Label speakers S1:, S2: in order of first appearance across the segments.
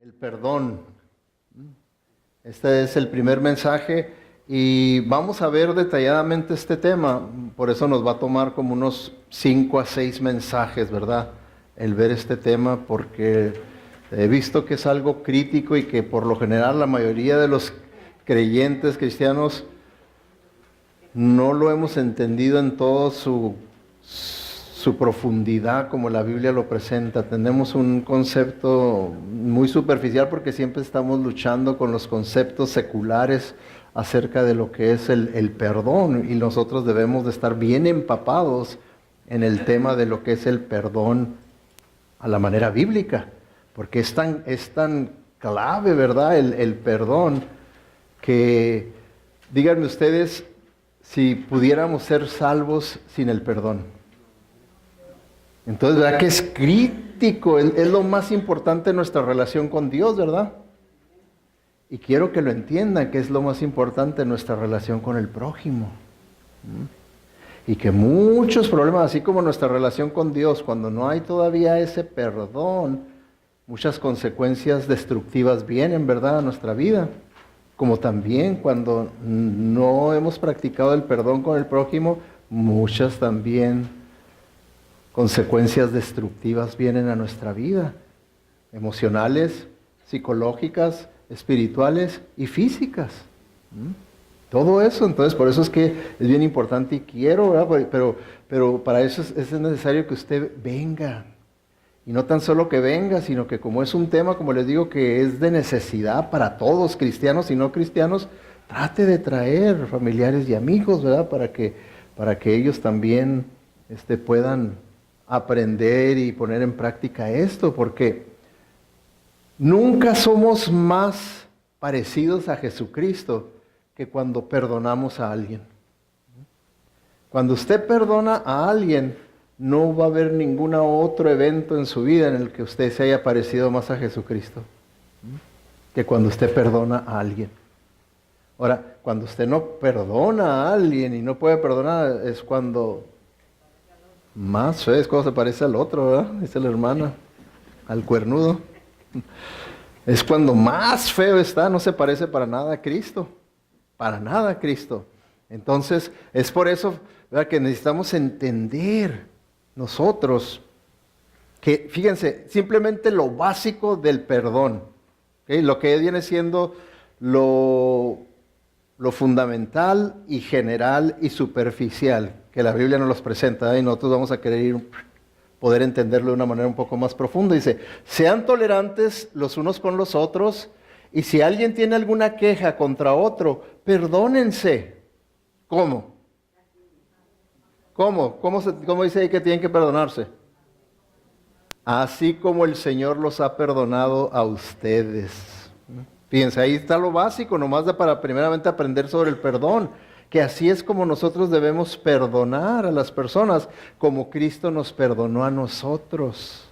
S1: El perdón. Este es el primer mensaje y vamos a ver detalladamente este tema. Por eso nos va a tomar como unos 5 a 6 mensajes, ¿verdad? El ver este tema, porque he visto que es algo crítico y que por lo general la mayoría de los creyentes cristianos no lo hemos entendido en toda su profundidad como la Biblia lo presenta. Tenemos un concepto muy superficial porque siempre estamos luchando con los conceptos seculares acerca de lo que es el perdón, y nosotros debemos de estar bien empapados en el tema de lo que es el perdón a la manera bíblica, porque es tan clave, ¿verdad? El perdón, que díganme ustedes si pudiéramos ser salvos sin el perdón. Entonces, ¿verdad que es crítico? Es lo más importante en nuestra relación con Dios, ¿verdad? Y quiero que lo entiendan, que es lo más importante en nuestra relación con el prójimo. Y que muchos problemas, así como nuestra relación con Dios, cuando no hay todavía ese perdón, muchas consecuencias destructivas vienen, ¿verdad?, a nuestra vida. Como también cuando no hemos practicado el perdón con el prójimo, muchas también consecuencias destructivas vienen a nuestra vida, emocionales, psicológicas, espirituales y físicas. Todo eso, entonces por eso es que es bien importante y quiero, ¿verdad? Pero para eso es necesario que usted venga. Y no tan solo que venga, sino que como es un tema, como les digo, que es de necesidad para todos, cristianos y no cristianos, trate de traer familiares y amigos, ¿verdad? Para que ellos también puedan aprender y poner en práctica esto, porque nunca somos más parecidos a Jesucristo que cuando perdonamos a alguien. Cuando usted perdona a alguien, no va a haber ningún otro evento en su vida en el que usted se haya parecido más a Jesucristo que cuando usted perdona a alguien. Ahora, cuando usted no perdona a alguien y no puede perdonar, es cuando más feo, es cuando se parece al otro, ¿verdad? Dice la hermana, al cuernudo. Es cuando más feo está, no se parece para nada a Cristo. Para nada a Cristo. Entonces, es por eso, ¿verdad?, que necesitamos entender nosotros que, fíjense, simplemente lo básico del perdón, ¿okay? Lo que viene siendo lo fundamental y general y superficial, que la Biblia nos los presenta, y nosotros vamos a querer poder entenderlo de una manera un poco más profunda. Dice, sean tolerantes los unos con los otros, y si alguien tiene alguna queja contra otro, perdónense. ¿Cómo? ¿Cómo dice ahí que tienen que perdonarse? Así como el Señor los ha perdonado a ustedes. Fíjense, ahí está lo básico, nomás para primeramente aprender sobre el perdón, que así es como nosotros debemos perdonar a las personas, como Cristo nos perdonó a nosotros.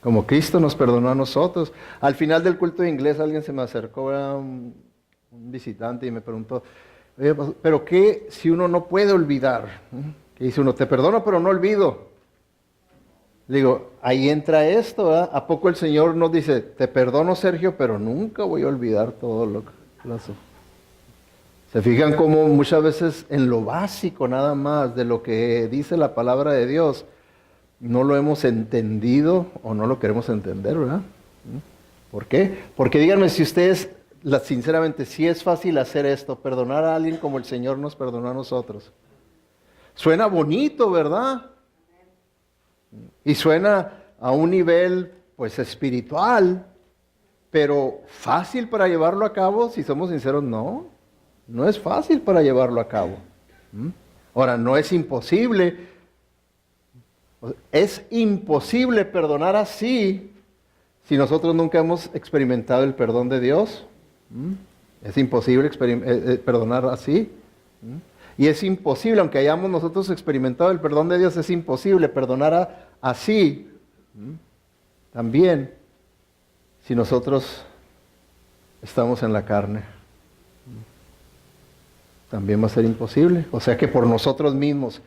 S1: Como Cristo nos perdonó a nosotros. Al final del culto de inglés alguien se me acercó, era un visitante, y me preguntó, oye, ¿pero qué si uno no puede olvidar? Que dice uno, te perdono pero no olvido. Digo, ahí entra esto, ¿verdad? ¿A poco el Señor nos dice, te perdono, Sergio, pero nunca voy a olvidar todo lo que pasó? Se fijan cómo muchas veces en lo básico nada más de lo que dice la palabra de Dios, no lo hemos entendido o no lo queremos entender, ¿verdad? ¿Por qué? Porque díganme si ustedes, sinceramente, si es fácil hacer esto, perdonar a alguien como el Señor nos perdonó a nosotros. Suena bonito, ¿verdad? Y suena a un nivel, pues, espiritual, pero fácil para llevarlo a cabo, si somos sinceros, no es fácil para llevarlo a cabo. Ahora, no es imposible. Es imposible perdonar así si nosotros nunca hemos experimentado el perdón de Dios. Es imposible perdonar así. Y es imposible, aunque hayamos nosotros experimentado el perdón de Dios, es imposible perdonar así también si nosotros estamos en la carne. También va a ser imposible. O sea que por nosotros mismos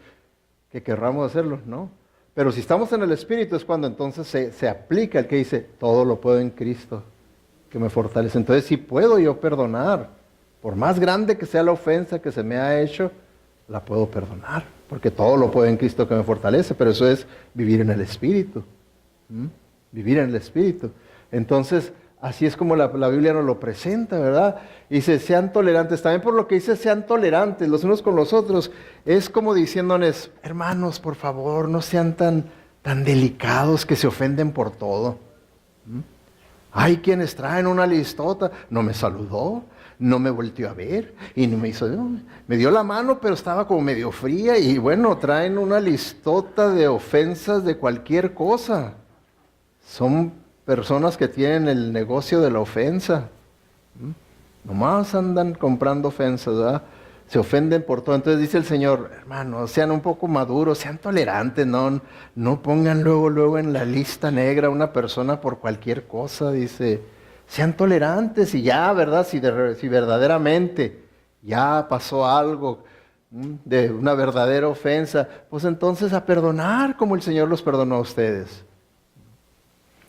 S1: que querramos hacerlo, ¿no? Pero si estamos en el Espíritu es cuando entonces se aplica el que dice, todo lo puedo en Cristo, que me fortalece. Entonces sí puedo yo perdonar. Por más grande que sea la ofensa que se me ha hecho, la puedo perdonar. Porque todo lo puedo en Cristo que me fortalece. Pero eso es vivir en el Espíritu. Vivir en el Espíritu. Entonces, así es como la Biblia nos lo presenta, ¿verdad? Dice, sean tolerantes. También por lo que dice, sean tolerantes los unos con los otros. Es como diciéndoles, hermanos, por favor, no sean tan delicados que se ofenden por todo. Hay quienes traen una listota, no me saludó, no me volteó a ver, y no me hizo, me dio la mano, pero estaba como medio fría, y bueno, traen una listota de ofensas de cualquier cosa. Son personas que tienen el negocio de la ofensa. Nomás andan comprando ofensas, ¿verdad? Se ofenden por todo. Entonces dice el Señor, hermanos, sean un poco maduros, sean tolerantes, no pongan luego en la lista negra a una persona por cualquier cosa, dice. Sean tolerantes y ya, ¿verdad? Si verdaderamente ya pasó algo de una verdadera ofensa, pues entonces a perdonar como el Señor los perdonó a ustedes.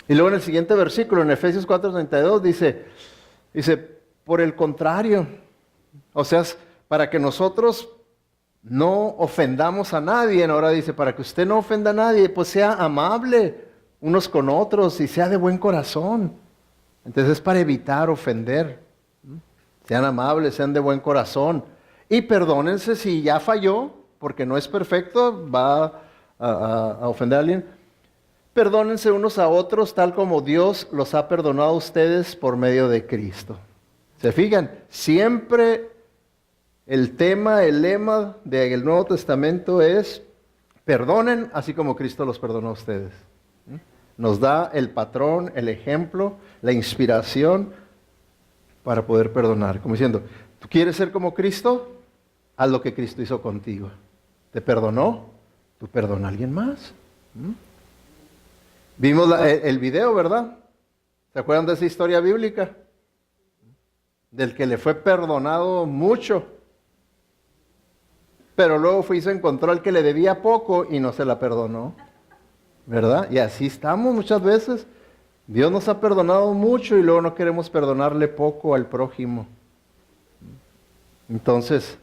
S1: Y luego en el siguiente versículo, en Efesios 4:32, dice, por el contrario, o sea, para que nosotros no ofendamos a nadie, ahora dice, para que usted no ofenda a nadie, pues sea amable unos con otros y sea de buen corazón. Entonces es para evitar ofender. Sean amables, sean de buen corazón. Y perdónense si ya falló, porque no es perfecto, va a ofender a alguien. Perdónense unos a otros tal como Dios los ha perdonado a ustedes por medio de Cristo. ¿Se fijan? Siempre el lema del Nuevo Testamento es perdonen así como Cristo los perdonó a ustedes. Nos da el patrón, el ejemplo, la inspiración para poder perdonar. Como diciendo, ¿tú quieres ser como Cristo? Haz lo que Cristo hizo contigo. ¿Te perdonó? Tú perdona a alguien más. Vimos el video, ¿verdad? ¿Se acuerdan de esa historia bíblica? Del que le fue perdonado mucho. Pero luego se encontró al que le debía poco y no se la perdonó. ¿Verdad? Y así estamos muchas veces. Dios nos ha perdonado mucho y luego no queremos perdonarle poco al prójimo. Entonces,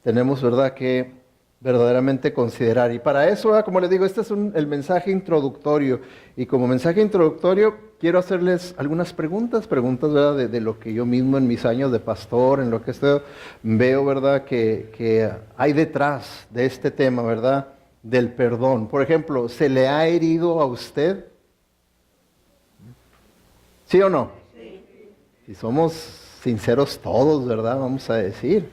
S1: tenemos, ¿verdad?, que verdaderamente considerar. Y para eso, ¿verdad?, como les digo, este es el mensaje introductorio. Y como mensaje introductorio, quiero hacerles algunas preguntas, ¿verdad?, de lo que yo mismo en mis años de pastor, en lo que veo, ¿verdad?, que hay detrás de este tema, ¿verdad?, del perdón. Por ejemplo, ¿se le ha herido a usted? ¿Sí o no? Sí. Si somos sinceros todos, ¿verdad?, vamos a decir.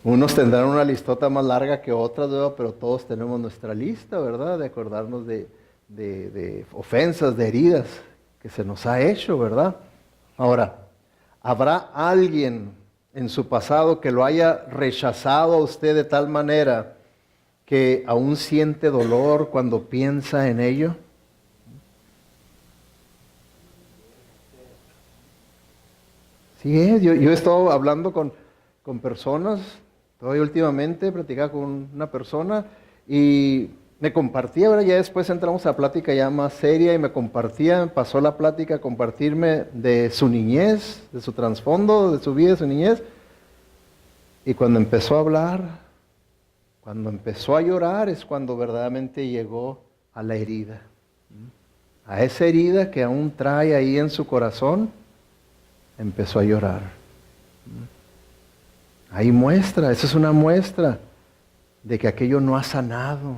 S1: Unos tendrán una listota más larga que otras, ¿verdad?, pero todos tenemos nuestra lista, ¿verdad?, de acordarnos de ofensas, de heridas que se nos ha hecho, ¿verdad? Ahora, ¿habrá alguien en su pasado que lo haya rechazado a usted de tal manera que aún siente dolor cuando piensa en ello? Sí, yo he estado hablando con personas, todavía últimamente platicaba con una persona y me compartía, ¿verdad? Ya después entramos a plática ya más seria y me pasó la plática a compartirme de su niñez, de su trasfondo, de su vida, de su niñez. Y cuando empezó a hablar, cuando empezó a llorar, es cuando verdaderamente llegó a la herida. A esa herida que aún trae ahí en su corazón, empezó a llorar. Ahí muestra, esa es una muestra de que aquello no ha sanado.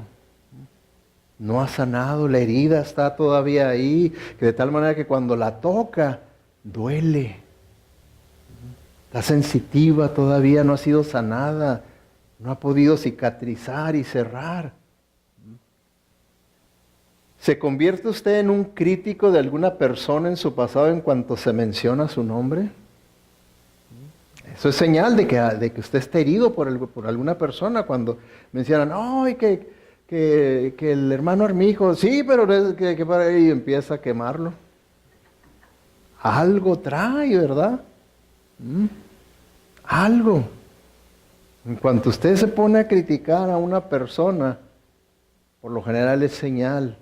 S1: No ha sanado, la herida está todavía ahí, que de tal manera que cuando la toca, duele. Está sensitiva todavía, no ha sido sanada, no ha podido cicatrizar y cerrar. ¿Se convierte usted en un crítico de alguna persona en su pasado en cuanto se menciona su nombre? Eso es señal de que usted está herido por alguna persona cuando mencionan, ¡ay, que el hermano Armijo! Sí, pero que para ahí empieza a quemarlo. Algo trae, ¿verdad? Algo. En cuanto usted se pone a criticar a una persona, por lo general es señal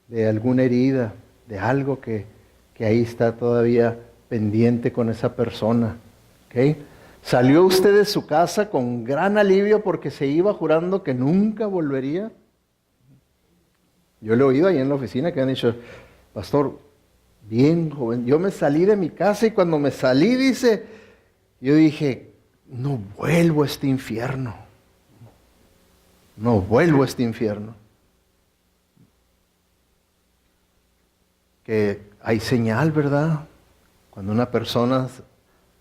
S1: de alguna herida, de algo que ahí está todavía pendiente con esa persona. ¿Okay? ¿Salió usted de su casa con gran alivio porque se iba jurando que nunca volvería? Yo le he oído ahí en la oficina que han dicho, pastor, bien joven, yo me salí de mi casa y cuando me salí, dice, yo dije, no vuelvo a este infierno. No vuelvo a este infierno. Que hay señal, ¿verdad? Cuando una persona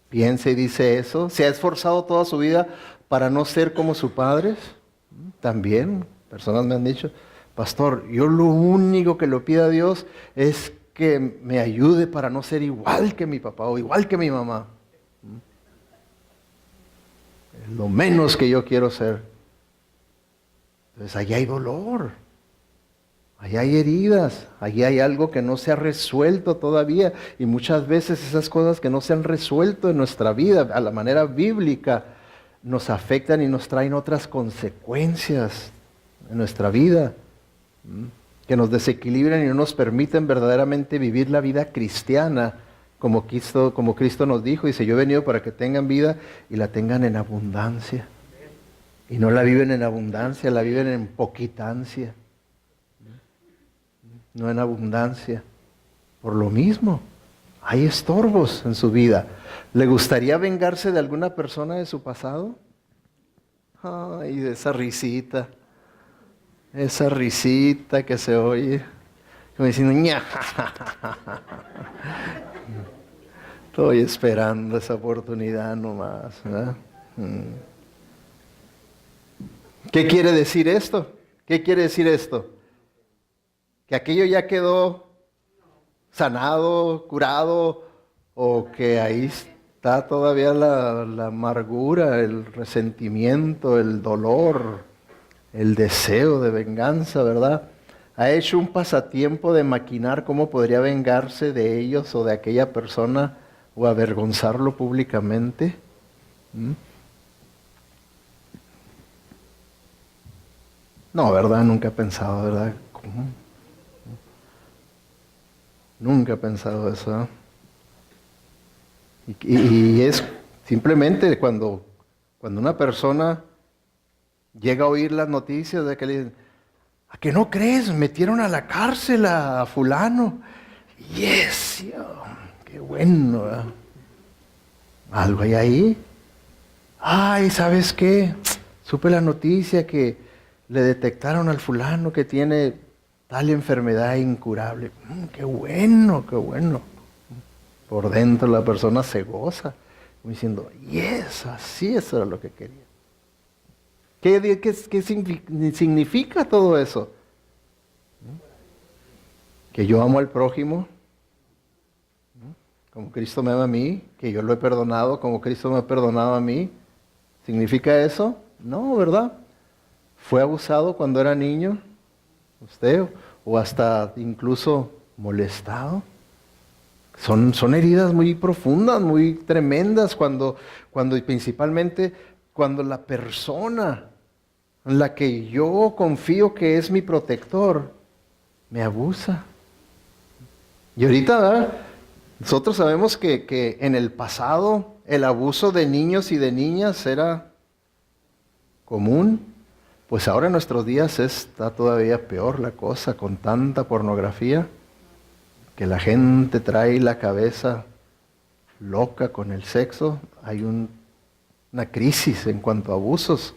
S1: piensa y dice eso, se ha esforzado toda su vida para no ser como sus padres. También, personas me han dicho, pastor, yo lo único que le pido a Dios es que me ayude para no ser igual que mi papá o igual que mi mamá. Es lo menos que yo quiero ser. Entonces, allí hay dolor. Allí hay heridas, allí hay algo que no se ha resuelto todavía y muchas veces esas cosas que no se han resuelto en nuestra vida a la manera bíblica nos afectan y nos traen otras consecuencias en nuestra vida que nos desequilibran y no nos permiten verdaderamente vivir la vida cristiana como Cristo nos dijo. Dice, yo he venido para que tengan vida y la tengan en abundancia. Y no la viven en abundancia, la viven en poquitancia. No en abundancia. Por lo mismo, hay estorbos en su vida. ¿Le gustaría vengarse de alguna persona de su pasado? Ay, de esa risita que se oye, como diciendo, ña. Estoy esperando esa oportunidad nomás, ¿verdad? ¿Qué quiere decir esto? ¿Qué quiere decir esto? ¿Que aquello ya quedó sanado, curado, o que ahí está todavía la amargura, el resentimiento, el dolor, el deseo de venganza, ¿verdad? ¿Ha hecho un pasatiempo de maquinar cómo podría vengarse de ellos o de aquella persona o avergonzarlo públicamente? No, ¿verdad? Nunca he pensado, ¿verdad? ¿Cómo? Nunca he pensado eso. Y es simplemente cuando una persona llega a oír las noticias de que le dicen, ¿a que no crees? Metieron a la cárcel a fulano. Yes, qué bueno, ¿verdad? Algo hay ahí. Ay, ¿sabes qué? Supe la noticia que le detectaron al fulano que tiene tal enfermedad incurable. Qué bueno, qué bueno. Por dentro la persona se goza, diciendo, yes, así eso era lo que quería. ¿Qué significa todo eso? Que yo amo al prójimo, como Cristo me ama a mí, que yo lo he perdonado como Cristo me ha perdonado a mí. ¿Significa eso? No, ¿verdad? ¿Fue abusado cuando era niño? ¿Usted? ¿O hasta incluso molestado? Son heridas muy profundas, muy tremendas, cuando principalmente cuando la persona en la que yo confío que es mi protector me abusa. Y ahorita, ¿verdad? Nosotros sabemos que en el pasado el abuso de niños y de niñas era común. Pues ahora en nuestros días está todavía peor la cosa, con tanta pornografía, que la gente trae la cabeza loca con el sexo. Hay una crisis en cuanto a abusos.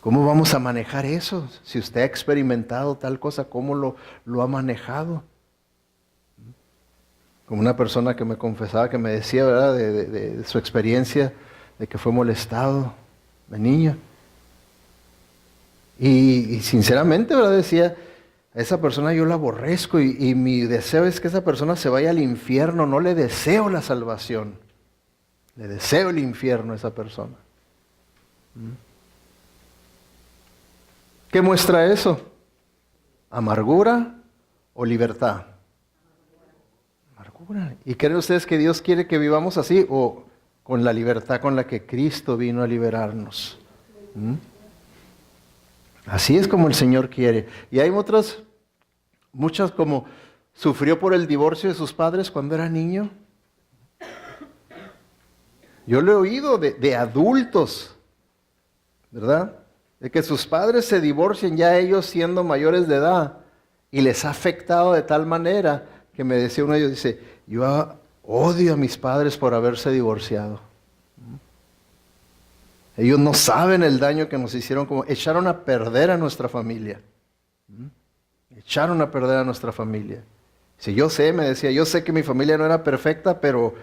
S1: ¿Cómo vamos a manejar eso? Si usted ha experimentado tal cosa, ¿cómo lo ha manejado? Como una persona que me confesaba, que me decía, ¿verdad?, de su experiencia, de que fue molestado de niño. Y sinceramente, ¿verdad?, decía, a esa persona yo la aborrezco y mi deseo es que esa persona se vaya al infierno. No le deseo la salvación, le deseo el infierno a esa persona. ¿Qué muestra eso? ¿Amargura o libertad? Amargura. ¿Y creen ustedes que Dios quiere que vivamos así o con la libertad con la que Cristo vino a liberarnos. ¿Mm? Así es como el Señor quiere. Y hay muchas como sufrió por el divorcio de sus padres cuando era niño. Yo lo he oído de adultos, ¿verdad? De que sus padres se divorcien ya ellos siendo mayores de edad y les ha afectado de tal manera que me decía uno de ellos, dice, yo odio a mis padres por haberse divorciado. Ellos no saben el daño que nos hicieron, como echaron a perder a nuestra familia. Echaron a perder a nuestra familia. Si yo sé, me decía, yo sé que mi familia no era perfecta, pero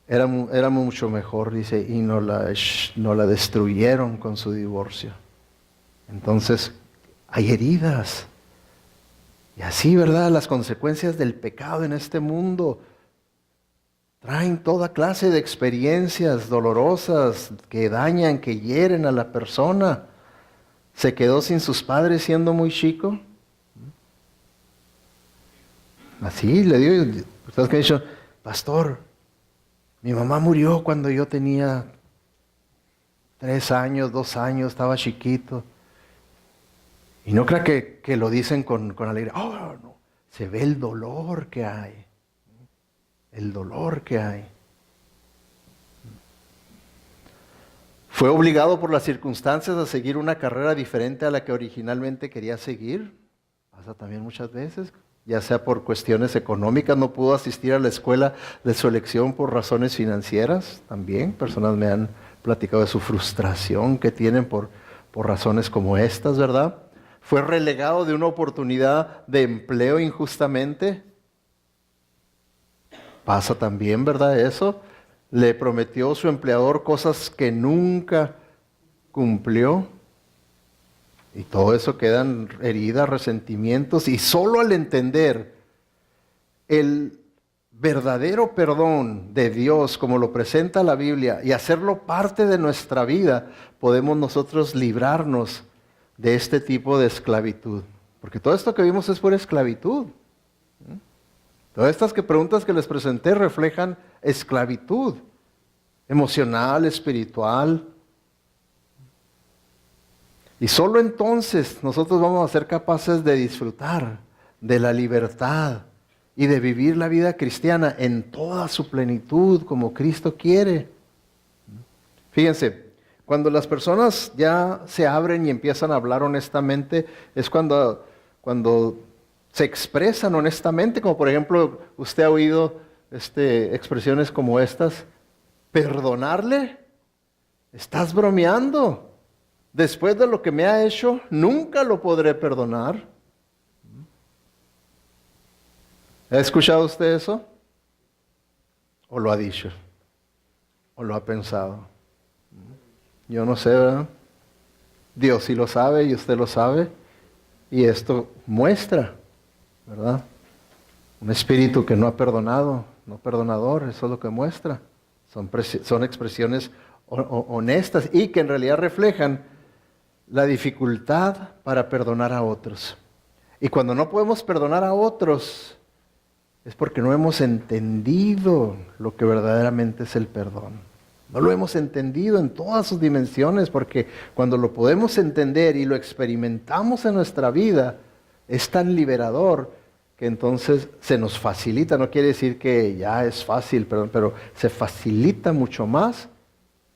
S1: era mucho mejor, dice, y no la destruyeron con su divorcio. Entonces, hay heridas. Y así, ¿verdad? Las consecuencias del pecado en este mundo traen toda clase de experiencias dolorosas que dañan, que hieren a la persona. Se quedó sin sus padres siendo muy chico. Así le digo, personas que han dicho, pastor, mi mamá murió cuando yo tenía 3 años, 2 años, estaba chiquito. Y no crea que lo dicen con alegría. Oh, no, se ve el dolor que hay. El dolor que hay. Fue obligado por las circunstancias a seguir una carrera diferente a la que originalmente quería seguir. Pasa también muchas veces. Ya sea por cuestiones económicas, no pudo asistir a la escuela de su elección por razones financieras. También personas me han platicado de su frustración que tienen por razones como estas, ¿verdad? Fue relegado de una oportunidad de empleo injustamente. Pasa también, ¿verdad? Eso. Le prometió su empleador cosas que nunca cumplió. Y todo eso quedan heridas, resentimientos. Y solo al entender el verdadero perdón de Dios, como lo presenta la Biblia, y hacerlo parte de nuestra vida, podemos nosotros librarnos de este tipo de esclavitud. Porque todo esto que vimos es pura esclavitud. Todas estas preguntas que les presenté reflejan esclavitud emocional, espiritual. Y solo entonces nosotros vamos a ser capaces de disfrutar de la libertad y de vivir la vida cristiana en toda su plenitud como Cristo quiere. Fíjense, cuando las personas ya se abren y empiezan a hablar honestamente, es cuando se expresan honestamente, como por ejemplo, usted ha oído expresiones como estas, perdonarle, estás bromeando. Después de lo que me ha hecho, nunca lo podré perdonar. ¿Ha escuchado usted eso? ¿O lo ha dicho? ¿O lo ha pensado? Yo no sé, ¿verdad? Dios sí lo sabe y usted lo sabe. Y esto muestra, ¿verdad? Un espíritu que no ha perdonado, no perdonador, eso es lo que muestra. Son expresiones honestas y que en realidad reflejan la dificultad para perdonar a otros. Y cuando no podemos perdonar a otros, es porque no hemos entendido lo que verdaderamente es el perdón. No lo hemos entendido en todas sus dimensiones, porque cuando lo podemos entender y lo experimentamos en nuestra vida, es tan liberador que entonces se nos facilita. No quiere decir que ya es fácil, pero se facilita mucho más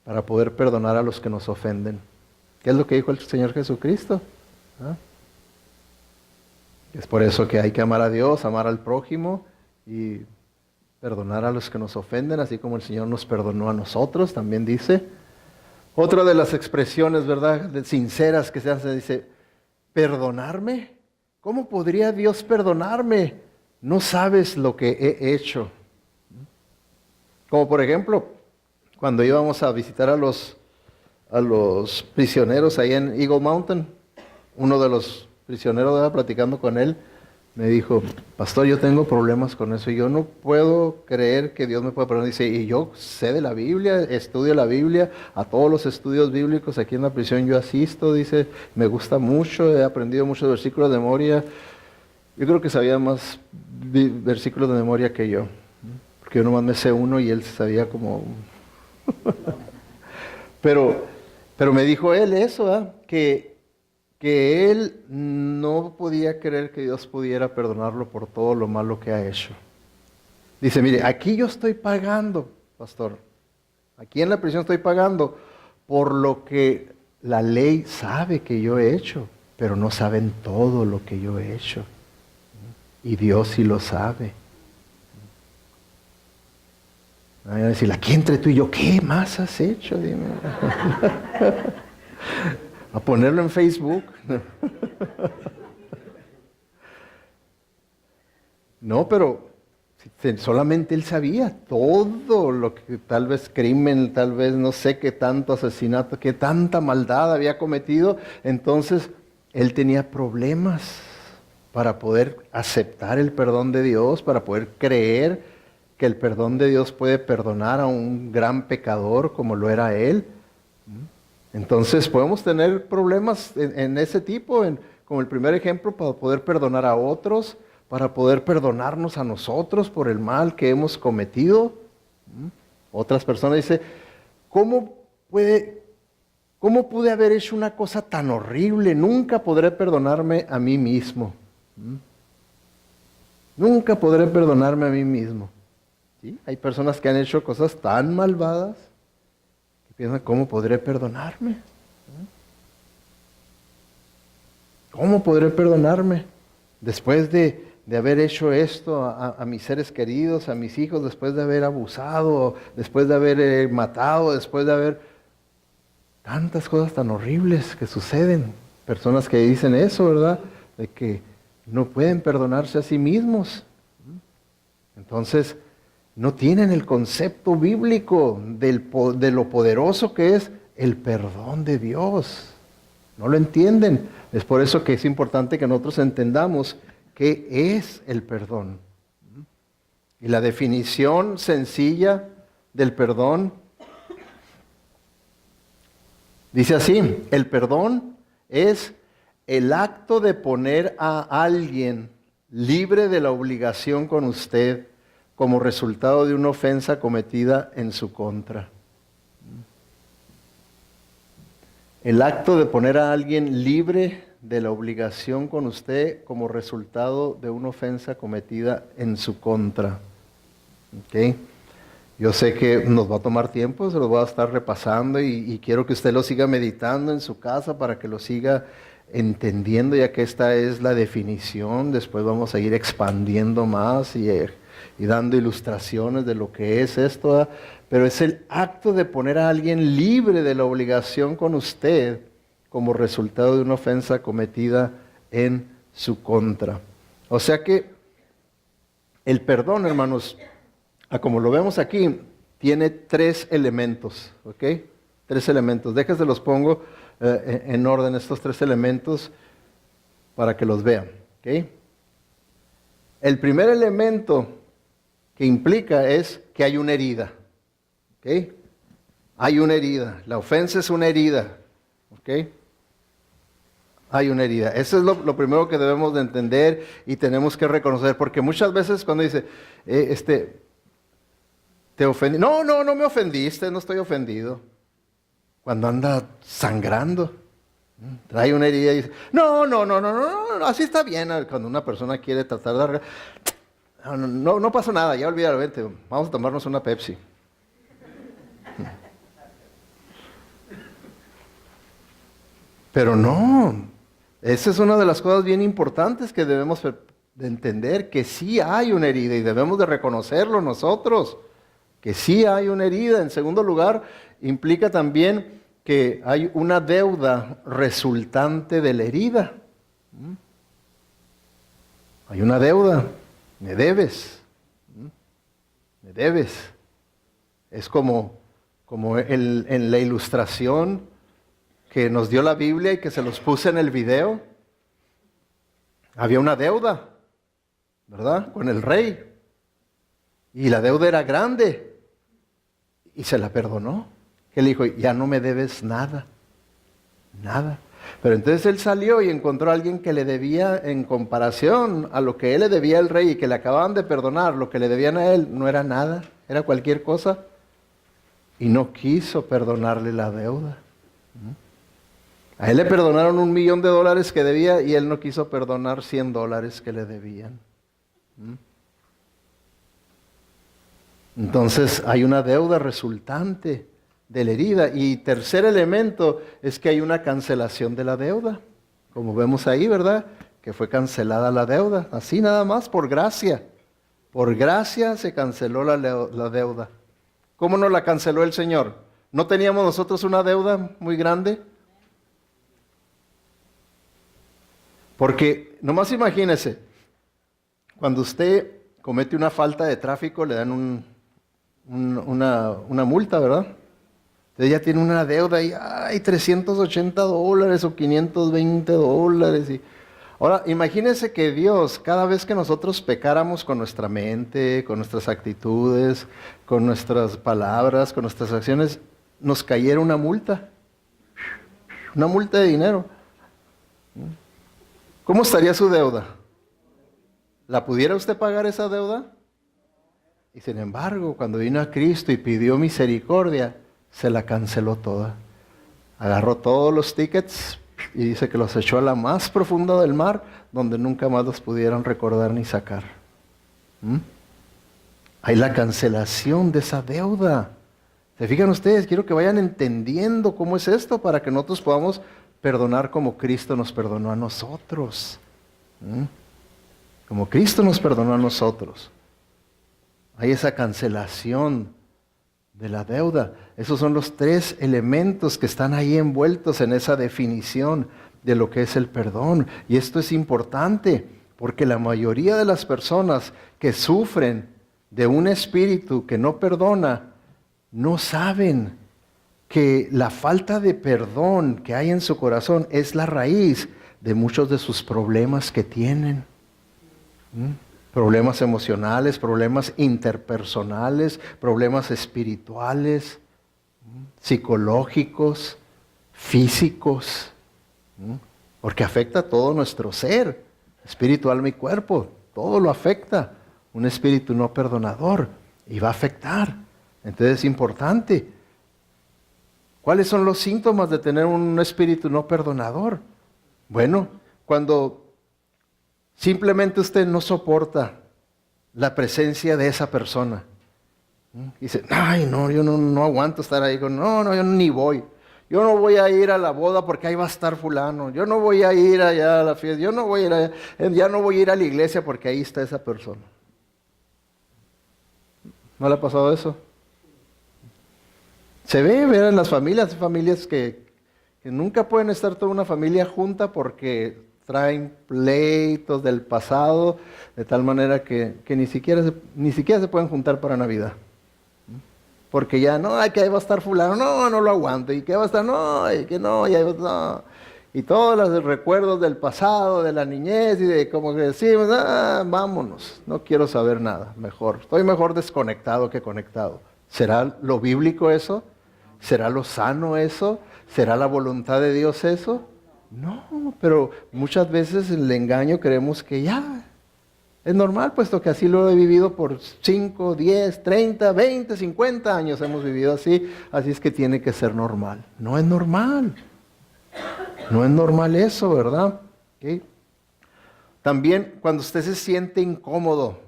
S1: para poder perdonar a los que nos ofenden. ¿Qué es lo que dijo el Señor Jesucristo? ¿Ah? Es por eso que hay que amar a Dios, amar al prójimo y perdonar a los que nos ofenden, así como el Señor nos perdonó a nosotros, también dice. Otra de las expresiones, ¿verdad?, sinceras que se hace, dice, ¿perdonarme? ¿Cómo podría Dios perdonarme? No sabes lo que he hecho. Como por ejemplo, cuando íbamos a visitar a los prisioneros ahí en Eagle Mountain, uno de los prisioneros, ¿verdad?, platicando con él, me dijo, pastor, yo tengo problemas con eso y yo no puedo creer que Dios me pueda perdonar. Dice, y yo sé de la Biblia, estudio la Biblia, a todos los estudios bíblicos aquí en la prisión yo asisto, dice, me gusta mucho, he aprendido muchos versículos de memoria. Yo creo que sabía más versículos de memoria que yo, porque yo nomás me sé uno y él sabía como Pero me dijo él eso, ¿eh? Que él no podía creer que Dios pudiera perdonarlo por todo lo malo que ha hecho. Dice, mire, aquí yo estoy pagando, pastor. Aquí en la prisión estoy pagando por lo que la ley sabe que yo he hecho, pero no saben todo lo que yo he hecho. Y Dios sí lo sabe. Van a decir, aquí entre tú y yo, ¿qué más has hecho? Dime. A ponerlo en Facebook. No, pero solamente él sabía todo lo que tal vez crimen, tal vez no sé qué tanto asesinato, qué tanta maldad había cometido. Entonces él tenía problemas para poder aceptar el perdón de Dios, para poder creer que el perdón de Dios puede perdonar a un gran pecador como lo era él. Entonces podemos tener problemas en ese tipo, como el primer ejemplo, para poder perdonar a otros, para poder perdonarnos a nosotros por el mal que hemos cometido. Otras personas dicen, ¿cómo pude haber hecho una cosa tan horrible? Nunca podré perdonarme a mí mismo. Nunca podré perdonarme a mí mismo. ¿Sí? Hay personas que han hecho cosas tan malvadas que piensan, ¿cómo podré perdonarme? ¿Cómo podré perdonarme? Después de haber hecho esto a mis seres queridos, a mis hijos, después de haber abusado, después de haber matado, después de haber tantas cosas tan horribles que suceden. Personas que dicen eso, ¿verdad? De que no pueden perdonarse a sí mismos. Entonces, no tienen el concepto bíblico de lo poderoso que es el perdón de Dios. No lo entienden. Es por eso que es importante que nosotros entendamos qué es el perdón. Y la definición sencilla del perdón dice así: el perdón es el acto de poner a alguien libre de la obligación con usted como resultado de una ofensa cometida en su contra. El acto de poner a alguien libre de la obligación con usted como resultado de una ofensa cometida en su contra. ¿Okay? Yo sé que nos va a tomar tiempo, se los voy a estar repasando y quiero que usted lo siga meditando en su casa para que lo siga entendiendo, ya que esta es la definición. Después vamos a ir expandiendo más y dando ilustraciones de lo que es esto, ¿eh? Pero es el acto de poner a alguien libre de la obligación con usted como resultado de una ofensa cometida en su contra. O sea que el perdón, hermanos, como lo vemos aquí, tiene 3 elementos, ¿ok? 3 elementos. Déjense los pongo en orden estos 3 elementos para que los vean, ¿ok? El primer elemento que implica es que hay una herida, ¿ok? Hay una herida. La ofensa es una herida, ¿ok? Hay una herida. Eso es lo primero que debemos de entender y tenemos que reconocer, porque muchas veces cuando dice, te ofendí. No me ofendiste, no estoy ofendido. Cuando anda sangrando, trae una herida y dice, no, así está bien. Cuando una persona quiere tratar de arreglar, no pasa nada, ya olvídalo, vente, vamos a tomarnos una Pepsi. Pero no, esa es una de las cosas bien importantes que debemos de entender, que sí hay una herida y debemos de reconocerlo nosotros, que sí hay una herida. En segundo lugar, implica también que hay una deuda resultante de la herida. Hay una deuda, me debes. Es como en la ilustración que nos dio la Biblia y que se los puse en el video. Había una deuda, ¿verdad? Con el rey. Y la deuda era grande. Y se la perdonó. Él dijo, ya no me debes nada. Nada. Pero entonces él salió y encontró a alguien que le debía, en comparación a lo que él le debía al rey y que le acababan de perdonar, lo que le debían a él no era nada, era cualquier cosa. y no quiso perdonarle la deuda. A él le perdonaron $1,000,000 que debía y él no quiso perdonar $100 que le debían. Entonces hay una deuda resultante de la herida. Y tercer elemento es que hay una cancelación de la deuda. Como vemos ahí, ¿verdad? Que fue cancelada la deuda. Así nada más, por gracia. Por gracia se canceló la deuda. ¿Cómo nos la canceló el Señor? ¿No teníamos nosotros una deuda muy grande? Porque, nomás imagínese, cuando usted comete una falta de tráfico, le dan una multa, ¿verdad? Entonces ya tiene una deuda y hay $380 o $520. Ahora, imagínese que Dios, cada vez que nosotros pecáramos con nuestra mente, con nuestras actitudes, con nuestras palabras, con nuestras acciones, nos cayera una multa de dinero. ¿Cómo estaría su deuda? ¿La pudiera usted pagar esa deuda? Y sin embargo, cuando vino a Cristo y pidió misericordia, se la canceló toda. Agarró todos los tickets y dice que los echó a la más profunda del mar, donde nunca más los pudieron recordar ni sacar. Hay la cancelación de esa deuda. ¿Se fijan ustedes? Quiero que vayan entendiendo cómo es esto para que nosotros podamos perdonar como Cristo nos perdonó a nosotros. Como Cristo nos perdonó a nosotros. Hay esa cancelación de la deuda. Esos son los 3 elementos que están ahí envueltos en esa definición de lo que es el perdón. Y esto es importante porque la mayoría de las personas que sufren de un espíritu que no perdona, no saben que la falta de perdón que hay en su corazón es la raíz de muchos de sus problemas que tienen. Problemas emocionales, problemas interpersonales, problemas espirituales, psicológicos, físicos, porque afecta todo nuestro ser, espíritu, alma y cuerpo, todo lo afecta. Un espíritu no perdonador y va a afectar. Entonces es importante. ¿Cuáles son los síntomas de tener un espíritu no perdonador? Bueno, cuando simplemente usted no soporta la presencia de esa persona. Dice, ay no, yo no aguanto estar ahí. No, yo ni voy. Yo no voy a ir a la boda porque ahí va a estar fulano. Yo no voy a ir allá a la fiesta. Yo no voy a ir allá. Ya no voy a ir a la iglesia porque ahí está esa persona. ¿No le ha pasado eso? Se ve ver en las familias que nunca pueden estar toda una familia junta porque traen pleitos del pasado, de tal manera que ni siquiera se pueden juntar para Navidad. Porque ya, no, que ahí va a estar fulano, no lo aguanto, y que va a estar, no, y que no, y ahí no. Y todos los recuerdos del pasado, de la niñez, y de como que decimos, vámonos, no quiero saber nada, estoy mejor desconectado que conectado. ¿Será lo bíblico eso? ¿Será lo sano eso? ¿Será la voluntad de Dios eso? No, pero muchas veces en el engaño creemos que ya es normal, puesto que así lo he vivido por 5, 10, 30, 20, 50 años hemos vivido así es que tiene que ser normal. No es normal. No es normal eso, ¿verdad? ¿Okay? También cuando usted se siente incómodo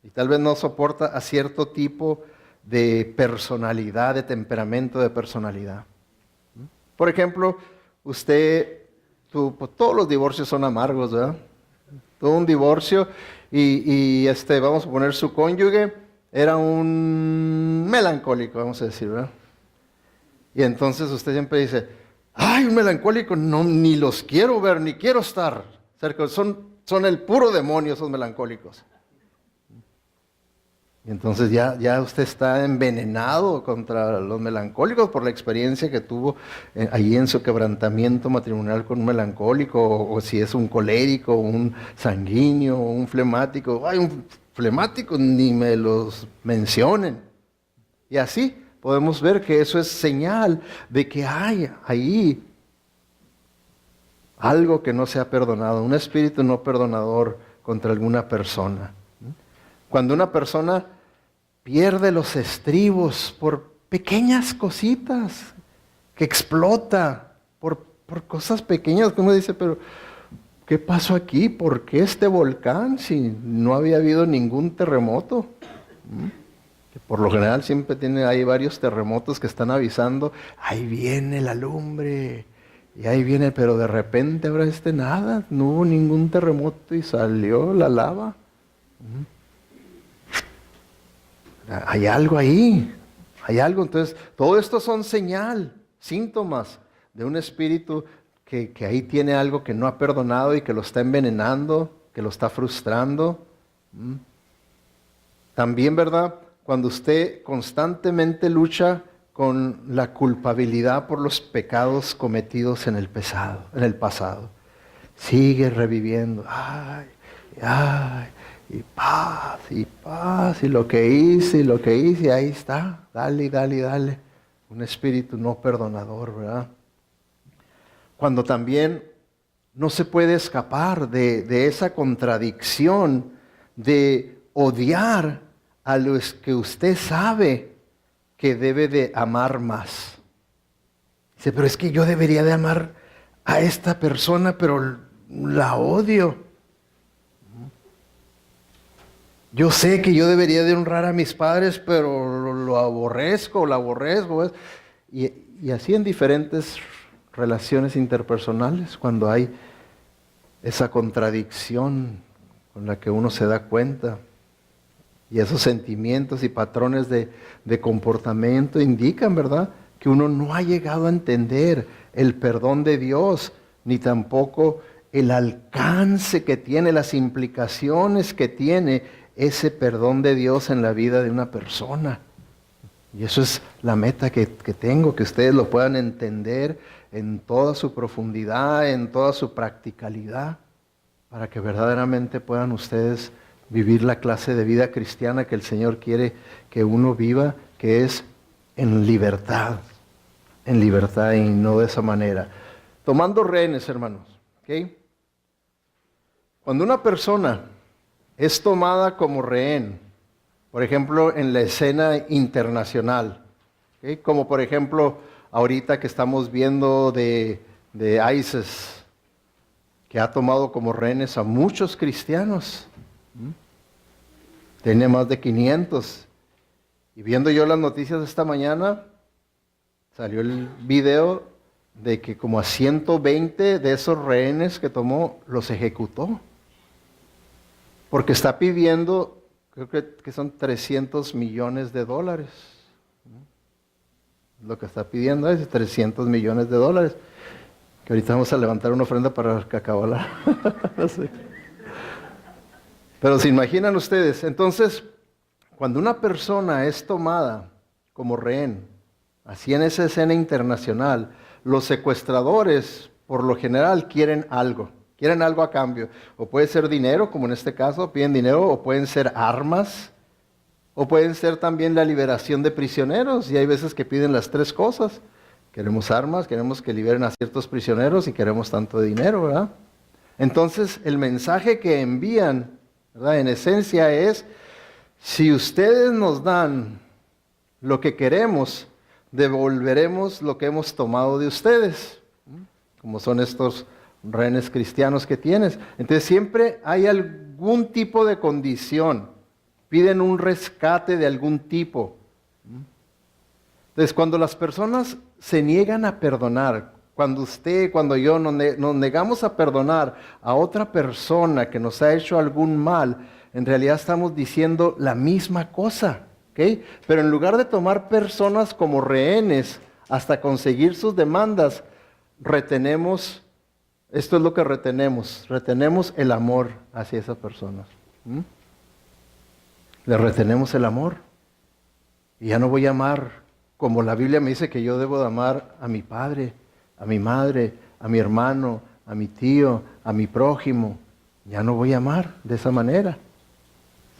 S1: y tal vez no soporta a cierto tipo de personalidad, de temperamento de personalidad. Por ejemplo, todos los divorcios son amargos, ¿verdad? Todo un divorcio y vamos a poner su cónyuge, era un melancólico, vamos a decir, ¿verdad? Y entonces usted siempre dice, ay, un melancólico, no, ni los quiero ver, ni quiero estar cerca, son el puro demonio esos melancólicos. Y entonces ya usted está envenenado contra los melancólicos por la experiencia que tuvo ahí en su quebrantamiento matrimonial con un melancólico, o si es un colérico, un sanguíneo, un flemático. Ay, un flemático, ni me los mencionen. Y así podemos ver que eso es señal de que hay ahí algo que no se ha perdonado, un espíritu no perdonador contra alguna persona. Cuando una persona pierde los estribos por pequeñas cositas que explota por cosas pequeñas que uno dice, pero ¿qué pasó aquí? ¿Por qué este volcán si no había habido ningún terremoto? Que por lo general siempre hay varios terremotos que están avisando, ahí viene la lumbre, y ahí viene, pero de repente ahora nada, no hubo ningún terremoto y salió la lava. Hay algo ahí, hay algo. Entonces, todo esto son síntomas de un espíritu que ahí tiene algo que no ha perdonado y que lo está envenenando, que lo está frustrando. También, ¿verdad? Cuando usted constantemente lucha con la culpabilidad por los pecados cometidos en el pasado. Sigue reviviendo. Ay, y paz, y lo que hice, ahí está. Dale. Un espíritu no perdonador, ¿verdad? Cuando también no se puede escapar de esa contradicción de odiar a los que usted sabe que debe de amar más. Dice, pero es que yo debería de amar a esta persona, pero la odio. Yo sé que yo debería de honrar a mis padres, pero lo aborrezco, la aborrezco. Y así en diferentes relaciones interpersonales, cuando hay esa contradicción con la que uno se da cuenta. Y esos sentimientos y patrones de comportamiento indican, ¿verdad?, que uno no ha llegado a entender el perdón de Dios, ni tampoco el alcance que tiene, las implicaciones que tiene ese perdón de Dios en la vida de una persona. Y eso es la meta que tengo, que ustedes lo puedan entender en toda su profundidad, en toda su practicalidad, para que verdaderamente puedan ustedes vivir la clase de vida cristiana que el Señor quiere que uno viva, que es en libertad y no de esa manera. Tomando rehenes, hermanos, ¿ok? Cuando una persona es tomada como rehén, por ejemplo, en la escena internacional, ¿ok? Como por ejemplo, ahorita que estamos viendo de ISIS, que ha tomado como rehenes a muchos cristianos. Tiene más de 500. Y viendo yo las noticias esta mañana, salió el video de que como a 120 de esos rehenes que tomó, los ejecutó. Porque está pidiendo, creo que son $300 millones. Lo que está pidiendo es $300 millones. Que ahorita vamos a levantar una ofrenda para Cacabola. No sé. Pero se imaginan ustedes, entonces, cuando una persona es tomada como rehén, así en esa escena internacional, los secuestradores, por lo general, quieren algo a cambio. O puede ser dinero, como en este caso, piden dinero, o pueden ser armas, o pueden ser también la liberación de prisioneros, y hay veces que piden las tres cosas. Queremos armas, queremos que liberen a ciertos prisioneros y queremos tanto de dinero, ¿verdad? Entonces, el mensaje que envían, ¿verdad?, en esencia es, si ustedes nos dan lo que queremos, devolveremos lo que hemos tomado de ustedes, como son estos rehenes cristianos que tienes. Entonces siempre hay algún tipo de condición, piden un rescate de algún tipo. Entonces cuando las personas se niegan a perdonar, cuando yo nos negamos a perdonar a otra persona que nos ha hecho algún mal, en realidad estamos diciendo la misma cosa, ¿ok? Pero en lugar de tomar personas como rehenes hasta conseguir sus demandas, esto es lo que retenemos el amor hacia esa persona. Le retenemos el amor. Y ya no voy a amar como la Biblia me dice que yo debo de amar a mi padre, a mi madre, a mi hermano, a mi tío, a mi prójimo. Ya no voy a amar de esa manera.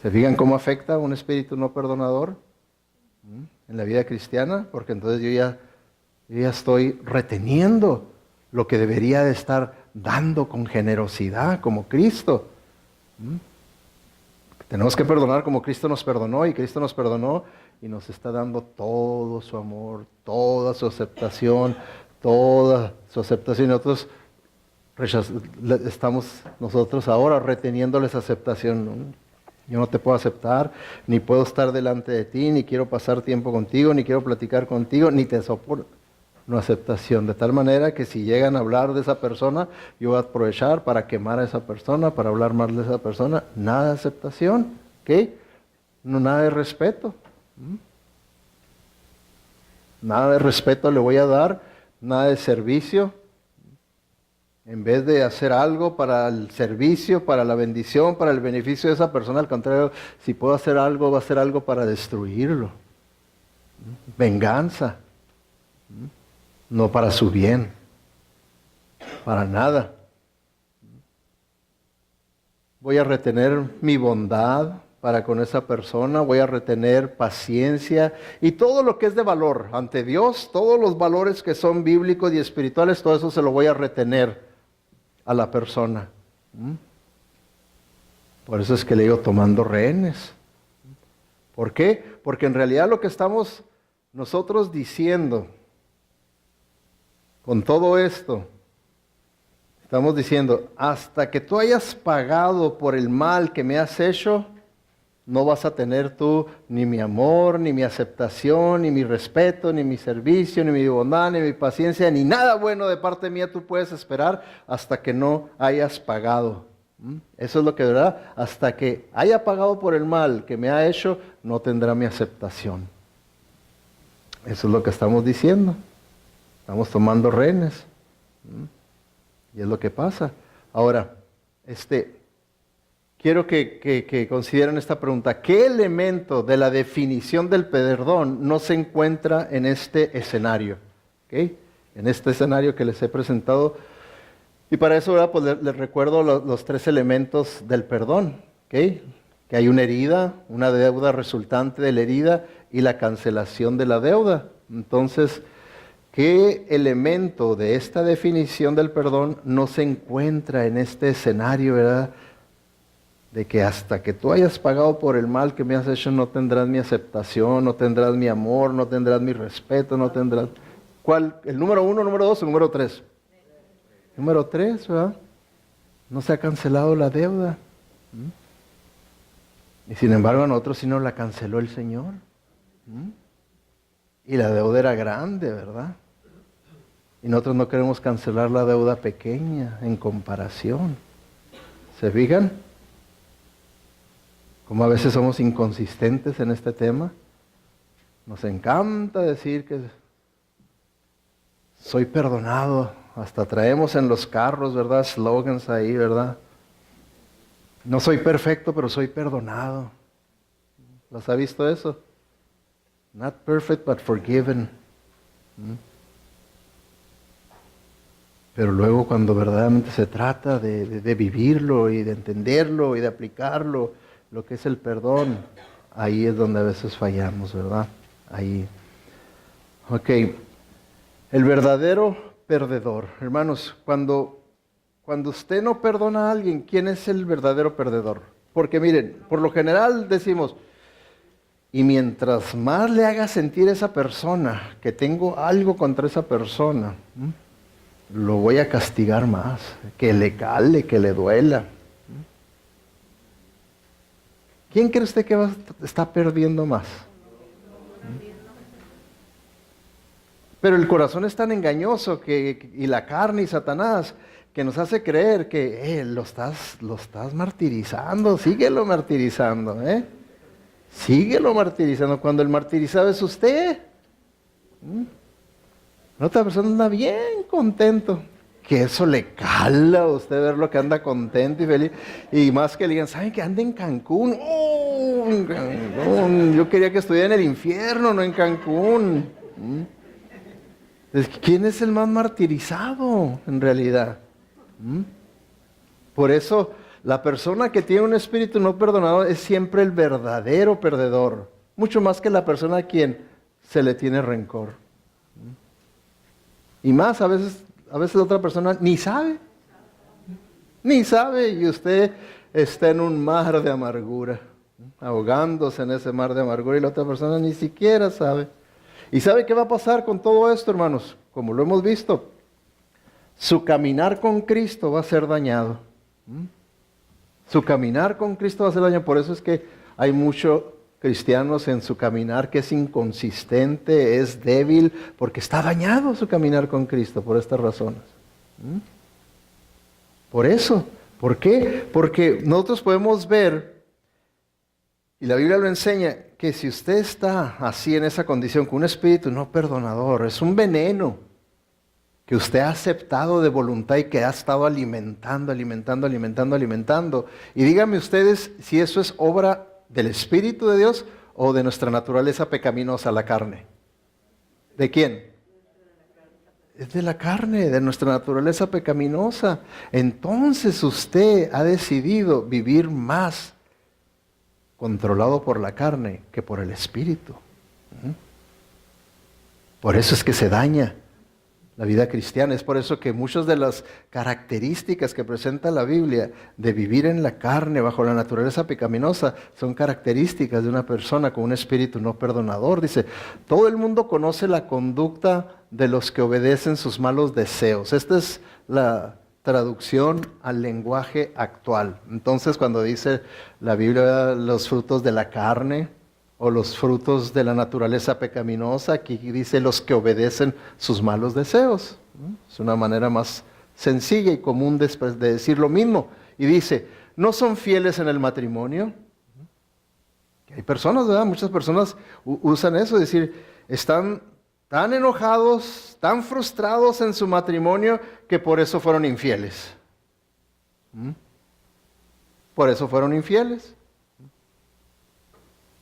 S1: ¿Se fijan cómo afecta un espíritu no perdonador en la vida cristiana? Porque entonces yo ya estoy reteniendo lo que debería de estar dando con generosidad como Cristo. Tenemos que perdonar como Cristo nos perdonó, y Cristo nos perdonó y nos está dando todo su amor, toda su aceptación, y nosotros estamos nosotros ahora reteniéndoles aceptación, ¿no? Yo no te puedo aceptar, ni puedo estar delante de ti, ni quiero pasar tiempo contigo, ni quiero platicar contigo, ni te soporto. No aceptación, de tal manera que si llegan a hablar de esa persona, yo voy a aprovechar para quemar a esa persona, para hablar mal de esa persona. Nada de aceptación, ¿ok? No, nada de respeto. Nada de respeto le voy a dar, nada de servicio. En vez de hacer algo para el servicio, para la bendición, para el beneficio de esa persona, al contrario, si puedo hacer algo, va a ser algo para destruirlo. Venganza. No para su bien. Para nada. Voy a retener mi bondad para con esa persona, voy a retener paciencia y todo lo que es de valor ante Dios, todos los valores que son bíblicos y espirituales, todo eso se lo voy a retener a la persona. Por eso es que le digo tomando rehenes. ¿Por qué? Porque en realidad lo que estamos nosotros diciendo con todo esto, estamos diciendo, hasta que tú hayas pagado por el mal que me has hecho, no vas a tener tú ni mi amor, ni mi aceptación, ni mi respeto, ni mi servicio, ni mi bondad, ni mi paciencia, ni nada bueno de parte mía tú puedes esperar hasta que no hayas pagado. Eso es lo que verá. Hasta que haya pagado por el mal que me ha hecho, no tendrá mi aceptación. Eso es lo que estamos diciendo. Estamos tomando rehenes. Y es lo que pasa. Ahora, quiero que consideren esta pregunta. ¿Qué elemento de la definición del perdón no se encuentra en este escenario? ¿Okay? En este escenario que les he presentado. Y para eso, ¿verdad? Pues les recuerdo los tres elementos del perdón. ¿Okay? Que hay una herida, una deuda resultante de la herida y la cancelación de la deuda. Entonces, ¿qué elemento de esta definición del perdón no se encuentra en este escenario, verdad? De que hasta que tú hayas pagado por el mal que me has hecho, no tendrás mi aceptación, no tendrás mi amor, no tendrás mi respeto, no tendrás... ¿Cuál? ¿El número 1, número 2 o número 3? Número 3, ¿verdad? No se ha cancelado la deuda. Y sin embargo a nosotros sí nos la canceló el Señor. Y la deuda era grande, ¿verdad? Y nosotros no queremos cancelar la deuda pequeña en comparación. ¿Se fijan? Como a veces somos inconsistentes en este tema. Nos encanta decir que soy perdonado. Hasta traemos en los carros, ¿verdad? Slogans ahí, ¿verdad? No soy perfecto, pero soy perdonado. ¿Los ha visto eso? Not perfect, but forgiven. Pero luego cuando verdaderamente se trata de vivirlo y de entenderlo y de aplicarlo, lo que es el perdón, ahí es donde a veces fallamos, ¿verdad? Ahí. Ok. El verdadero perdedor. Hermanos, cuando usted no perdona a alguien, ¿quién es el verdadero perdedor? Porque miren, por lo general decimos, y mientras más le haga sentir a esa persona que tengo algo contra esa persona, lo voy a castigar más, que le cale, que le duela. ¿Quién cree usted que está perdiendo más? Pero el corazón es tan engañoso y la carne y Satanás que nos hace creer que lo estás martirizando, síguelo martirizando, síguelo martirizando, cuando el martirizado es usted. La otra persona anda bien contento, que eso le cala a usted verlo que anda contento y feliz, y más que le digan, ¿saben que anda en Cancún? ¡Oh, en Cancún! Yo quería que estuviera en el infierno, no en Cancún. ¿Quién es el más martirizado en realidad? Por eso la persona que tiene un espíritu no perdonado es siempre el verdadero perdedor, mucho más que la persona a quien se le tiene rencor. Y más, a veces la otra persona ni sabe y usted está en un mar de amargura. ahogándose en ese mar de amargura y la otra persona ni siquiera sabe. ¿Y sabe qué va a pasar con todo esto, hermanos? Como lo hemos visto, su caminar con Cristo va a ser dañado. Su caminar con Cristo va a ser dañado. Por eso es que hay muchos cristianos en su caminar que es inconsistente, es débil, porque está dañado su caminar con Cristo por estas razones. Por eso. ¿Por qué? Porque nosotros podemos ver, y la Biblia lo enseña, que si usted está así en esa condición, con un espíritu no perdonador, es un veneno que usted ha aceptado de voluntad y que ha estado alimentando. Y díganme ustedes si eso es obra del Espíritu de Dios o de nuestra naturaleza pecaminosa, la carne. ¿De quién? Es de la carne, de nuestra naturaleza pecaminosa. Entonces usted ha decidido vivir más controlado por la carne que por el Espíritu. Por eso es que se daña la vida cristiana. Es por eso que muchas de las características que presenta la Biblia de vivir en la carne bajo la naturaleza pecaminosa son características de una persona con un espíritu no perdonador. Dice, todo el mundo conoce la conducta de los que obedecen sus malos deseos. Esta es la traducción al lenguaje actual. Entonces, cuando dice la Biblia los frutos de la carne o los frutos de la naturaleza pecaminosa, aquí dice los que obedecen sus malos deseos. Es una manera más sencilla y común de decir lo mismo. Y dice, no son fieles en el matrimonio. Hay personas, ¿verdad? Muchas personas usan eso, es decir, están tan enojados, tan frustrados en su matrimonio que por eso fueron infieles. Por eso fueron infieles.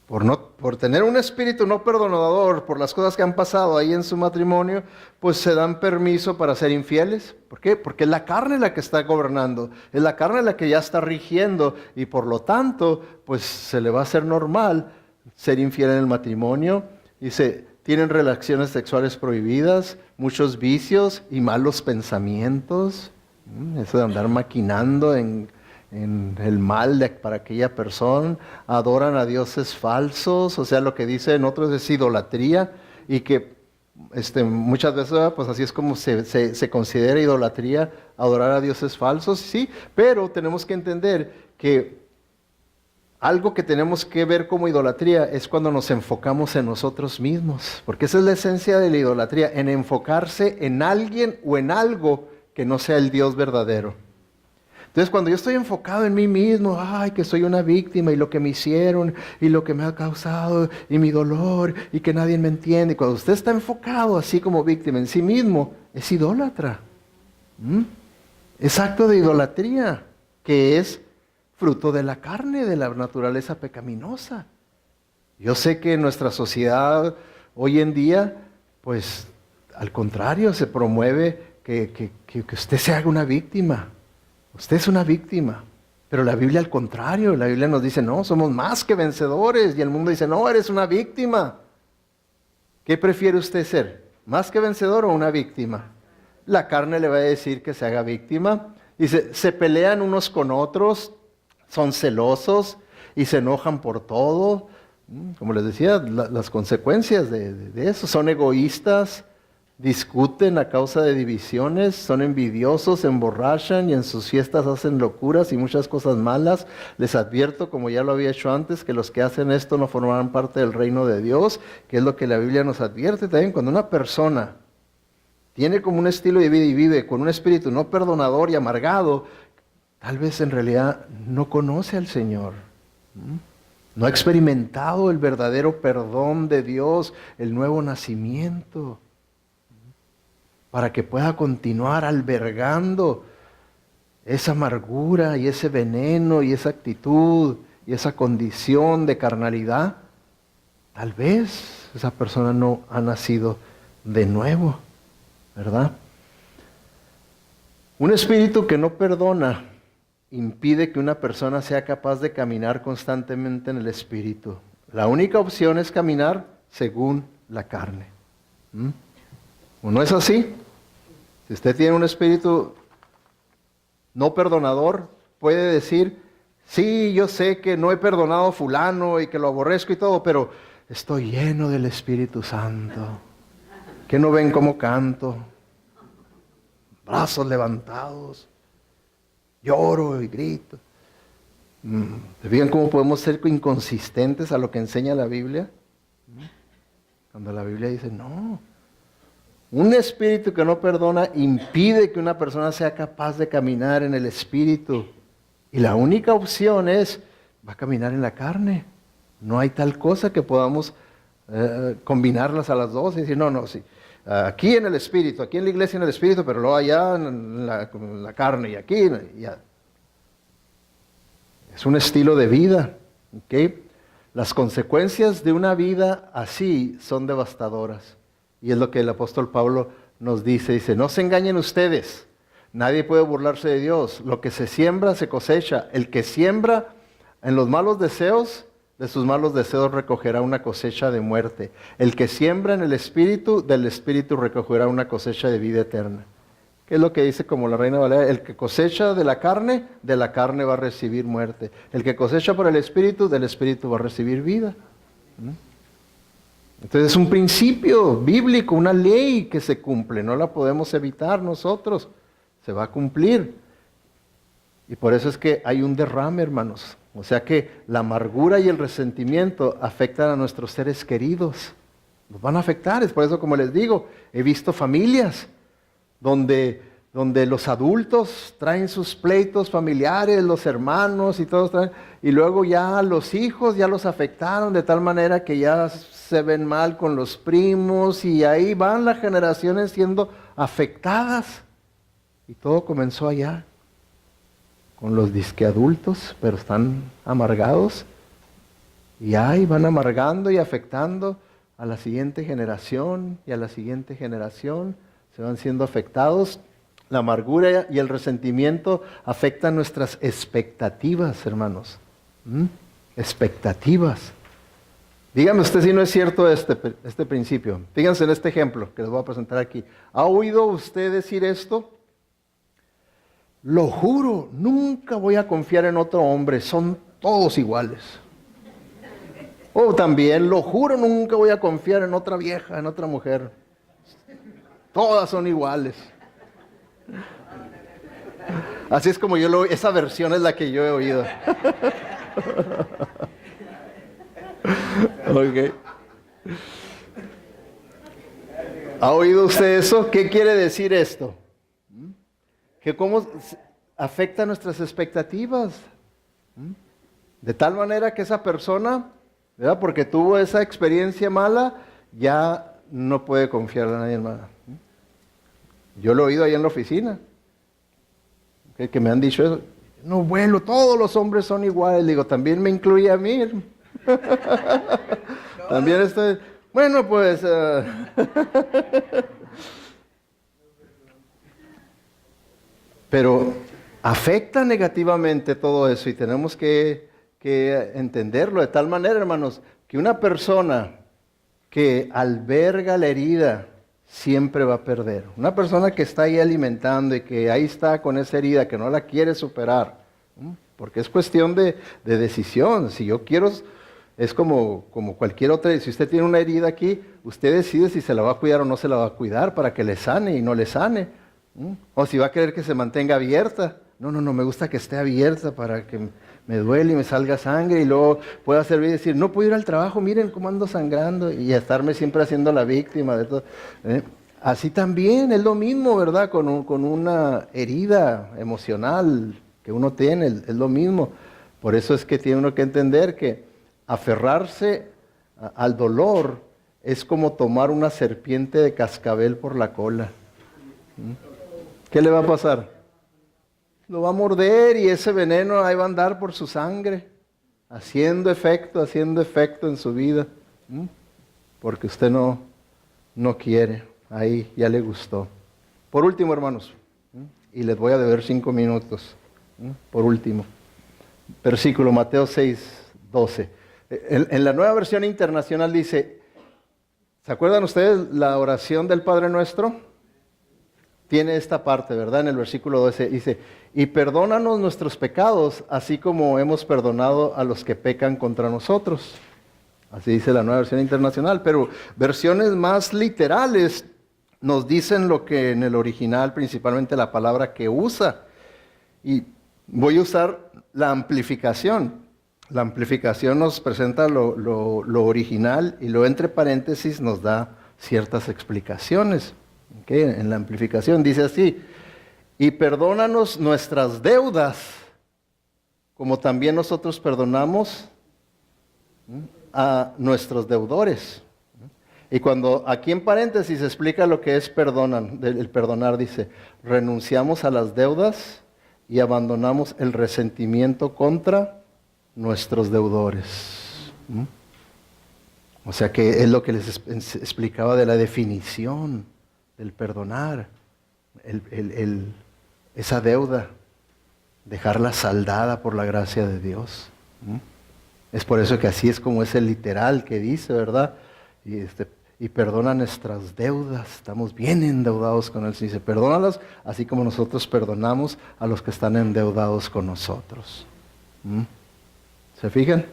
S1: Por tener un espíritu no perdonador, por las cosas que han pasado ahí en su matrimonio, pues se dan permiso para ser infieles. ¿Por qué? Porque es la carne la que está gobernando, es la carne la que ya está rigiendo y por lo tanto, pues se le va a hacer normal ser infiel en el matrimonio. Dice, tienen relaciones sexuales prohibidas, muchos vicios y malos pensamientos. Eso de andar maquinando en el mal para aquella persona, adoran a dioses falsos, o sea, lo que dicen otros es idolatría, y que muchas veces, pues así es como se considera idolatría, adorar a dioses falsos, sí, pero tenemos que entender que algo que tenemos que ver como idolatría es cuando nos enfocamos en nosotros mismos, porque esa es la esencia de la idolatría, en enfocarse en alguien o en algo que no sea el Dios verdadero. Entonces, cuando yo estoy enfocado en mí mismo, ay, que soy una víctima y lo que me hicieron y lo que me ha causado y mi dolor y que nadie me entiende. Cuando usted está enfocado así como víctima en sí mismo, es idólatra. Es acto de idolatría, que es fruto de la carne, de la naturaleza pecaminosa. Yo sé que en nuestra sociedad hoy en día, pues al contrario, se promueve que usted se haga una víctima. Usted es una víctima, pero la Biblia al contrario, la Biblia nos dice, no, somos más que vencedores, y el mundo dice, no, eres una víctima. ¿Qué prefiere usted ser? ¿Más que vencedor o una víctima? La carne le va a decir que se haga víctima. Dice, se pelean unos con otros, son celosos y se enojan por todo. Como les decía, las consecuencias de eso, son egoístas, discuten a causa de divisiones, son envidiosos, se emborrachan y en sus fiestas hacen locuras y muchas cosas malas. Les advierto, como ya lo había hecho antes, que los que hacen esto no formarán parte del reino de Dios, que es lo que la Biblia nos advierte también. Cuando una persona tiene como un estilo de vida y vive con un espíritu no perdonador y amargado, tal vez en realidad no conoce al Señor. No ha experimentado el verdadero perdón de Dios, el nuevo nacimiento, para que pueda continuar albergando esa amargura y ese veneno y esa actitud y esa condición de carnalidad. Tal vez esa persona no ha nacido de nuevo, ¿verdad? Un espíritu que no perdona impide que una persona sea capaz de caminar constantemente en el espíritu. La única opción es caminar según la carne. ¿O no es así? Si usted tiene un espíritu no perdonador, puede decir, Sí, yo sé que no he perdonado a fulano y que lo aborrezco y todo, pero estoy lleno del Espíritu Santo. ¿Que no ven cómo canto? Brazos levantados. Lloro y grito. ¿Te fijan cómo podemos ser inconsistentes a lo que enseña la Biblia? Cuando la Biblia dice, no. Un espíritu que no perdona impide que una persona sea capaz de caminar en el Espíritu. Y la única opción es, va a caminar en la carne. No hay tal cosa que podamos combinarlas a las dos y decir, no, sí. Aquí en el Espíritu, aquí en la iglesia en el Espíritu, pero luego allá en la carne y aquí. Ya. Es un estilo de vida. ¿Okay? Las consecuencias de una vida así son devastadoras. Y es lo que el apóstol Pablo nos dice. Dice, no se engañen ustedes. Nadie puede burlarse de Dios. Lo que se siembra, se cosecha. El que siembra en los malos deseos, de sus malos deseos recogerá una cosecha de muerte. El que siembra en el Espíritu, del Espíritu recogerá una cosecha de vida eterna. ¿Qué es lo que dice como la Reina Valera? El que cosecha de la carne va a recibir muerte. El que cosecha por el Espíritu, del Espíritu va a recibir vida. Entonces es un principio bíblico, una ley que se cumple, no la podemos evitar nosotros, se va a cumplir. Y por eso es que hay un derrame, hermanos. O sea que la amargura y el resentimiento afectan a nuestros seres queridos. Nos van a afectar, es por eso como les digo, he visto familias donde los adultos traen sus pleitos familiares, los hermanos y todos traen, y luego ya los hijos ya los afectaron de tal manera que ya se ven mal con los primos y ahí van las generaciones siendo afectadas. Y todo comenzó allá, con los disque adultos, pero están amargados. Y ahí van amargando y afectando a la siguiente generación y a la siguiente generación. Se van siendo afectados. La amargura y el resentimiento afectan nuestras expectativas, hermanos. Expectativas. Dígame usted si no es cierto este principio. Fíjense en este ejemplo que les voy a presentar aquí. ¿Ha oído usted decir esto? Lo juro, nunca voy a confiar en otro hombre, son todos iguales. O también, lo juro, nunca voy a confiar en otra vieja, en otra mujer. Todas son iguales. Así es como esa versión es la que yo he oído. Okay. ¿Ha oído usted eso? ¿Qué quiere decir esto? Que cómo afecta nuestras expectativas. De tal manera que esa persona, ¿verdad? Porque tuvo esa experiencia mala, ya no puede confiar en nadie más. Yo lo he oído ahí en la oficina, que me han dicho eso. No, bueno, todos los hombres son iguales. Digo, también me incluye a mí. También estoy, bueno, pues... Pero afecta negativamente todo eso y tenemos que entenderlo de tal manera, hermanos, que una persona que alberga la herida siempre va a perder. Una persona que está ahí alimentando y que ahí está con esa herida, que no la quiere superar, porque es cuestión de decisión. Si yo quiero, es como cualquier otra, si usted tiene una herida aquí, usted decide si se la va a cuidar o no se la va a cuidar para que le sane y no le sane. O si va a querer que se mantenga abierta. No, me gusta que esté abierta para que me duele y me salga sangre y luego pueda servir y decir, no puedo ir al trabajo, miren cómo ando sangrando y estarme siempre haciendo la víctima de todo. Así también es lo mismo, ¿verdad? Con una herida emocional que uno tiene, es lo mismo. Por eso es que tiene uno que entender que aferrarse al dolor es como tomar una serpiente de cascabel por la cola. ¿Qué le va a pasar? Lo va a morder y ese veneno ahí va a andar por su sangre, haciendo efecto en su vida, porque usted no quiere, ahí ya le gustó. Por último, hermanos, y les voy a deber 5 minutos, por último, versículo Mateo 6:12. En la Nueva Versión Internacional dice, ¿se acuerdan ustedes la oración del Padre Nuestro? tiene esta parte, ¿verdad? En el versículo 12 dice, y perdónanos nuestros pecados, así como hemos perdonado a los que pecan contra nosotros. Así dice la Nueva Versión Internacional, pero versiones más literales nos dicen lo que en el original, principalmente la palabra que usa. Y voy a usar la amplificación. La amplificación nos presenta lo original y lo entre paréntesis nos da ciertas explicaciones. ¿Okay? En la amplificación dice así, y perdónanos nuestras deudas, como también nosotros perdonamos a nuestros deudores. Y cuando aquí en paréntesis explica lo que es el perdonar, dice, renunciamos a las deudas y abandonamos el resentimiento contra nuestros deudores. O sea que es lo que les explicaba de la definición del perdonar, esa deuda, dejarla saldada por la gracia de Dios. Es por eso que así es como es el literal que dice, ¿verdad? Y perdona nuestras deudas, estamos bien endeudados con Él. Dice, perdónalas así como nosotros perdonamos a los que están endeudados con nosotros. ¿Se fijan?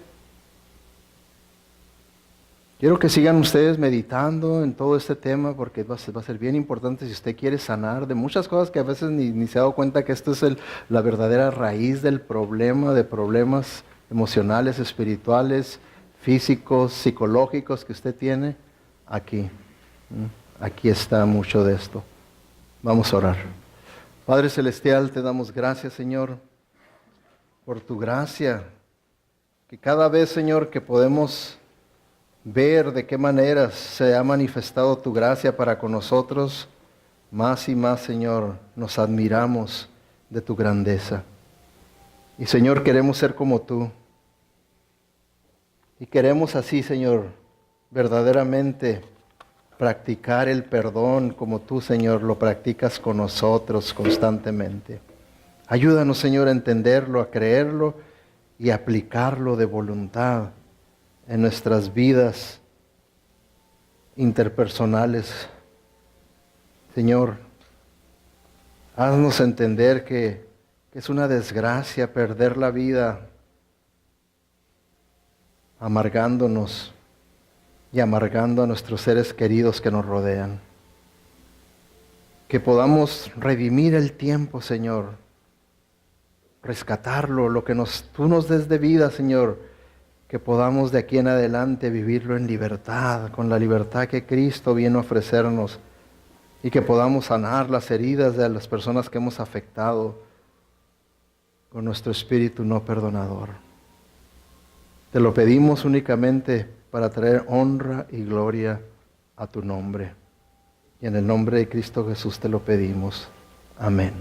S1: Quiero que sigan ustedes meditando en todo este tema porque va a ser bien importante si usted quiere sanar de muchas cosas que a veces ni se ha dado cuenta que esto es la verdadera raíz del problema, de problemas emocionales, espirituales, físicos, psicológicos que usted tiene. Aquí está mucho de esto. Vamos a orar. Padre Celestial, te damos gracias, Señor, por tu gracia, que cada vez, Señor, que podemos ver de qué manera se ha manifestado tu gracia para con nosotros, más y más, Señor, nos admiramos de tu grandeza. Y, Señor, queremos ser como tú. Y queremos así, Señor, verdaderamente practicar el perdón como tú, Señor, lo practicas con nosotros constantemente. Ayúdanos, Señor, a entenderlo, a creerlo y aplicarlo de voluntad en nuestras vidas interpersonales. Señor, haznos entender que es una desgracia perder la vida amargándonos y amargando a nuestros seres queridos que nos rodean. Que podamos redimir el tiempo, Señor, rescatarlo, lo que tú nos des de vida, Señor, que podamos de aquí en adelante vivirlo en libertad, con la libertad que Cristo viene a ofrecernos, y que podamos sanar las heridas de las personas que hemos afectado con nuestro espíritu no perdonador. Te lo pedimos únicamente para traer honra y gloria a tu nombre. Y en el nombre de Cristo Jesús te lo pedimos. Amén.